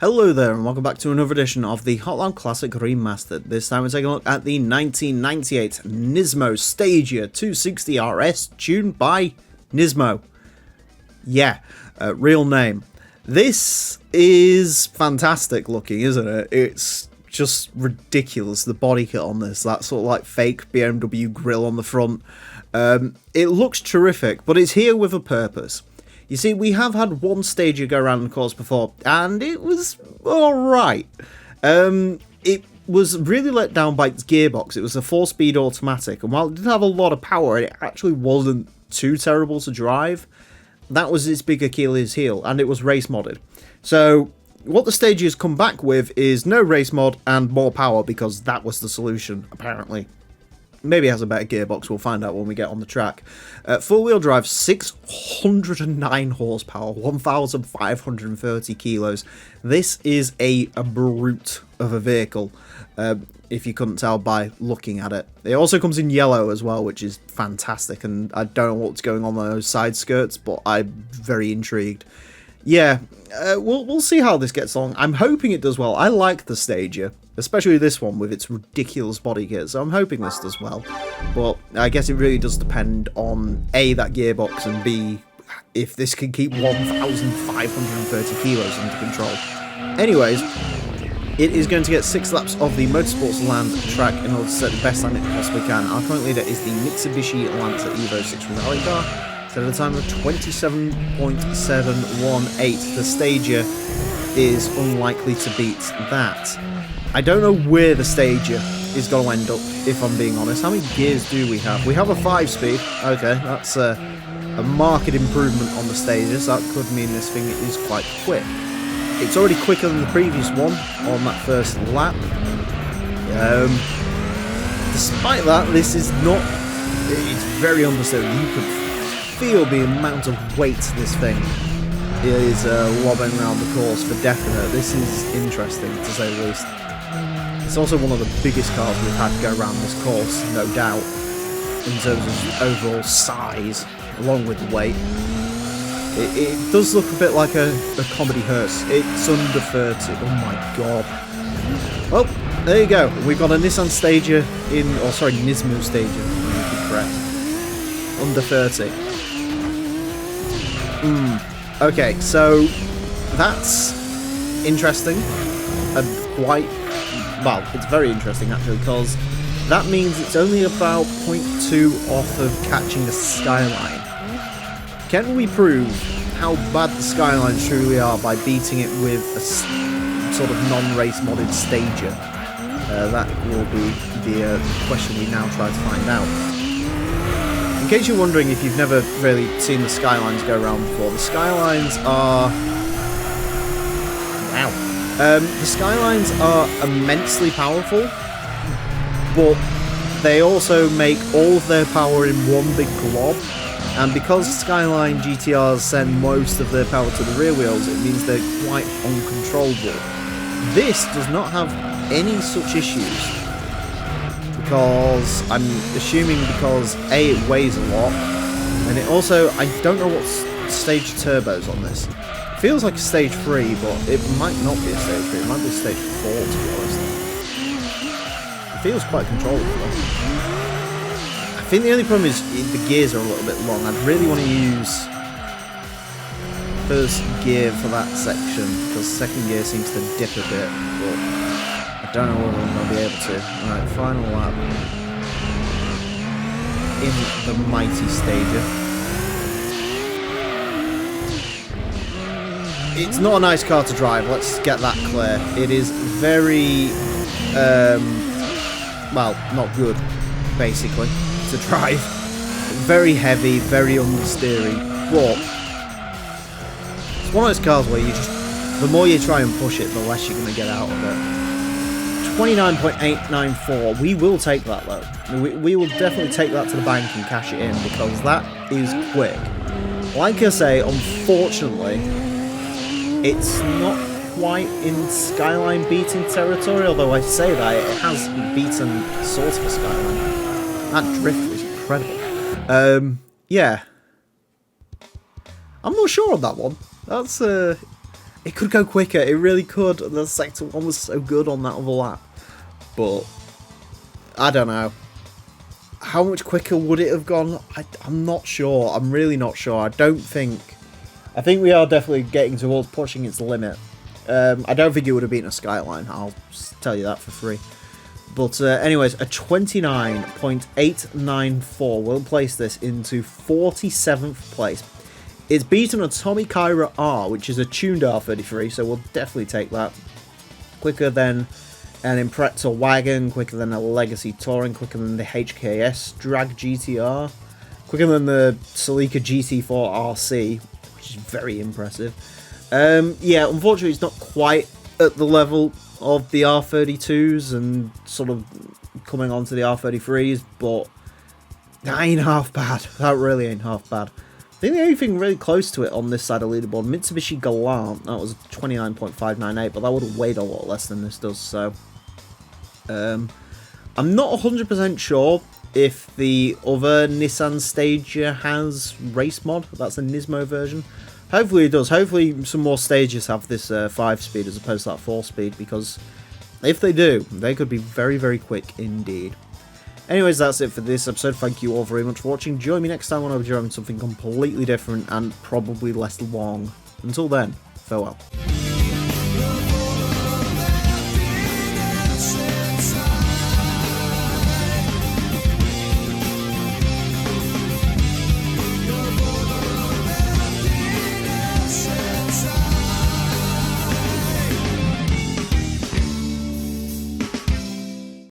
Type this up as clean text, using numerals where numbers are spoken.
Hello there and welcome back to another edition of the Hotline Classic Remastered. This time we're taking a look at the 1998 Nismo Stagea 260 RS tuned by Nismo. Yeah, real name. This is fantastic looking, isn't it? It's just ridiculous, the body kit on this, that sort of like fake BMW grille on the front. It looks terrific, but it's here with a purpose. You see, we have had one Stagea go around the course before, and it was alright. It was really let down by its gearbox. It was a 4-speed automatic, and while it did have a lot of power, it actually wasn't too terrible to drive. That was its big Achilles heel, and it was race modded. So, what the Stagea has come back with is no race mod and more power, because that was the solution, apparently. Maybe it has a better gearbox, we'll find out when we get on the track. Four-wheel drive, 609 horsepower, 1,530 kilos. This is a brute of a vehicle, if you couldn't tell by looking at it. It also comes in yellow as well, which is fantastic, and I don't know what's going on those side skirts, but I'm very intrigued. Yeah, we'll see how this gets on. I'm hoping it does well. I like the Stagea, especially this one with its ridiculous body kit, so I'm hoping this does well. But I guess it really does depend on A, that gearbox, and B, if this can keep 1,530 kilos under control. Anyways, it is going to get 6 laps of the Motorsports Land track in order to set the best time it possibly can. Our current leader is the Mitsubishi Lancer Evo 6 rally car. Set at a time of 27.718. The Stagea is unlikely to beat that. I don't know where the Stagea is going to end up, if I'm being honest. How many gears do we have? We have a 5-speed. Okay, that's a marked improvement on the Stagea, so that could mean this thing is quite quick. It's already quicker than the previous one on that first lap. Despite that, this is not... It's very understated. You could feel the amount of weight this thing is lobbing around the course for definite. This is interesting, to say the least. It's also one of the biggest cars we've had go around this course, no doubt, in terms of overall size, along with the weight. It does look a bit like a comedy hearse. It's under 30. Oh my god. Well, there you go. We've got a Nissan Stagea Nismo Stagea, to be correct. Under 30. Okay, so that's interesting. Well, it's very interesting actually, because that means it's only about 0.2 off of catching the Skyline. Can we prove how bad the Skylines truly are by beating it with a sort of non-race modded Stagea? That will be the question we now try to find out. In case you're wondering if you've never really seen the Skylines go around before, the Skylines are... Wow. The Skylines are immensely powerful, but they also make all of their power in one big glob, and because Skyline GTRs send most of their power to the rear wheels, it means they're quite uncontrollable. This does not have any such issues, because I'm assuming because A, it weighs a lot, and it also, I don't know what stage turbos on this. It feels like a stage 3, but it might not be a stage 3, it might be a stage 4 to be honest. It feels quite controllable though. I think the only problem is the gears are a little bit long. I'd really want to use first gear for that section, because second gear seems to dip a bit, but I don't know whether I'm going to be able to. Alright, final lap in the mighty Stagea. It's not a nice car to drive, let's get that clear. It is very, well, not good, basically, to drive. Very heavy, very understeery, but it's one of those cars where you just, the more you try and push it, the less you're going to get out of it. 29.894, we will take that though. We will definitely take that to the bank and cash it in, because that is quick. Like I say, unfortunately, it's not quite in Skyline beating territory, although I say that, it has beaten sort of a Skyline. That drift was incredible. Yeah. I'm not sure on that one. That's it could go quicker. It really could. The sector 1 was so good on that other lap, but I don't know. How much quicker would it have gone? I'm not sure. I'm really not sure. I think we are definitely getting towards pushing its limit. I don't think it would have beaten a Skyline. I'll tell you that for free. But anyways, a 29.894 will place this into 47th place. It's beaten a Tommy Kyra R, which is a tuned R33, so we'll definitely take that. Quicker than an Impreza Wagon, quicker than a Legacy Touring, quicker than the HKS Drag GTR, quicker than the Celica GT4 RC, which is very impressive. Yeah, unfortunately it's not quite at the level of the R32s and sort of coming on to the R33s, but that ain't half bad. That really ain't half bad. I think the only thing really close to it on this side of the leaderboard, Mitsubishi Galant, that was 29.598, but that would have weighed a lot less than this does, so I'm not 100% sure if the other Nissan Stagea has race mod. That's a Nismo version. Hopefully it does. Hopefully some more stages have this 5-speed as opposed to that 4-speed, because if they do, they could be very, very quick indeed. Anyways, that's it for this episode. Thank you all very much for watching. Join me next time when I'll be doing something completely different and probably less long. Until then, farewell.